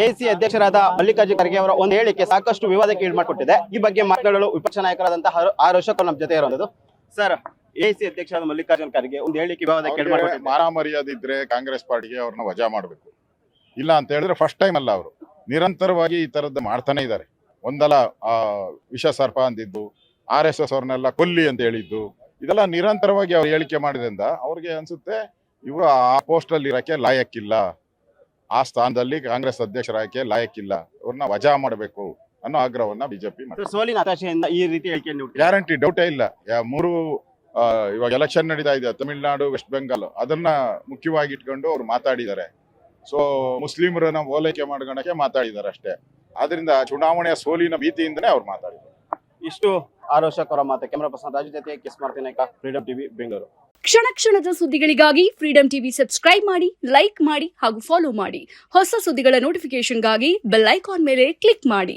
AIC ಅಧ್ಯಕ್ಷರಾದ ಮಲ್ಲಿಕಾರ್ಜುನ ಖರ್ಗೆ ಅವರ ಒಂದು ಹೇಳಿಕೆ ಸಾಕಷ್ಟು ವಿವಾದಕ್ಕೆ ಈಡ್ಮಾಡಿಕೊಟ್ಟಿದೆ. ಈ ಬಗ್ಗೆ ಮಾತನಾಡಲು ವಿಪಕ್ಷ ನಾಯಕರಾದಂತಹ ಆರ್ ಅಶೋಕ್ ನಮ್ಮ ಜೊತೆ ಇರುವುದು. ಸರ್, ಎಐಸಿ ಅಧ್ಯಕ್ಷರಾದ ಮಲ್ಲಿಕಾರ್ಜುನ ಖರ್ಗೆ ಒಂದು ಹೇಳಿಕೆ ವಿವಾದಕ್ಕೆ ಈಡ್ಮಾಡಿಕೊಟ್ಟಿದೆ. ಮಾನ ಮರ್ಯಾದೆ ಇದ್ರೆ ಕಾಂಗ್ರೆಸ್ ಪಾರ್ಟಿಗೆ ಅವ್ರನ್ನ ವಜಾ ಮಾಡಬೇಕು. ಇಲ್ಲ ಅಂತ ಹೇಳಿದ್ರೆ ಫಸ್ಟ್ ಟೈಮ್ ಅಲ್ಲ, ಅವರು ನಿರಂತರವಾಗಿ ಈ ತರದ್ದು ಮಾಡ್ತಾನೆ ಇದ್ದಾರೆ. ಒಂದಲ್ಲ ವಿಷ ಸರ್ಪ ಅಂದಿದ್ದು, RSS ಅವ್ರನ್ನೆಲ್ಲ ಕೊಲ್ಲಿ ಅಂತ ಹೇಳಿದ್ದು, ಇದೆಲ್ಲ ನಿರಂತರವಾಗಿ ಅವ್ರು ಹೇಳಿಕೆ ಮಾಡಿದ್ರಿಂದ ಅವ್ರಿಗೆ ಅನ್ಸುತ್ತೆ ಇವರು ಆ ಪೋಸ್ಟ್ ಅಲ್ಲಿ ಇರಕ್ಕೆ ಲಾಯಕ್ಕಿಲ್ಲ, ಆ ಸ್ಥಾನದಲ್ಲಿ ಕಾಂಗ್ರೆಸ್ ಅಧ್ಯಕ್ಷರಾಗಕ್ಕೆ ಲಾಯಕ್ಕಿಲ್ಲ, ಅವ್ರನ್ನ ವಜಾ ಮಾಡಬೇಕು ಅನ್ನೋ ಆಗ್ರಹವನ್ನ ಬಿಜೆಪಿ ಮಾಡಿದೆ. ಸೋಲಿನ ಹತಾಶೆಯಿಂದ ಈ ರೀತಿ ಹೇಳಿಕೆಯನ್ನು ಗ್ಯಾರಂಟಿ, ಡೌಟೇ ಇಲ್ಲ. ಮೂರು ಇವಾಗ ಎಲೆಕ್ಷನ್ ನಡೀತಾ ಇದೆ, ತಮಿಳುನಾಡು, ವೆಸ್ಟ್ ಬೆಂಗಾಲ್, ಅದನ್ನ ಮುಖ್ಯವಾಗಿ ಇಟ್ಕೊಂಡು ಅವ್ರು ಮಾತಾಡಿದ್ದಾರೆ. ಸೊ ಮುಸ್ಲಿಮರನ್ನ ಓಲೈಕೆ ಮಾಡ್ಕೊಳಕ್ಕೆ ಮಾತಾಡಿದ್ದಾರೆ ಅಷ್ಟೇ. ಆದ್ರಿಂದ ಚುನಾವಣೆಯ ಸೋಲಿನ ಭೀತಿಯಿಂದನೇ ಅವ್ರು ಮಾತಾಡಿದ್ದಾರೆ. ಇಷ್ಟು ಆರ್ ಅಶೋಕ್ ಅವರ ಮಾತು. ಕ್ಯಾಮರಾ ಪರ್ಸನ್ ರಾಜು ಜೊತೆ K. Smarti Naik, Freedom TV, Bengaluru. ಕ್ಷಣ ಕ್ಷಣದ ಸುದ್ದಿಗಳಿಗಾಗಿ ಫ್ರೀಡಂ ಟಿವಿ ಸಬ್ಸ್ಕ್ರೈಬ್ ಮಾಡಿ, ಲೈಕ್ ಮಾಡಿ ಹಾಗೂ ಫಾಲೋ ಮಾಡಿ. ಹೊಸ ಸುದ್ದಿಗಳ ನೋಟಿಫಿಕೇಶನ್ಗಾಗಿ ಬೆಲ್ ಐಕಾನ್ ಮೇಲೆ ಕ್ಲಿಕ್ ಮಾಡಿ.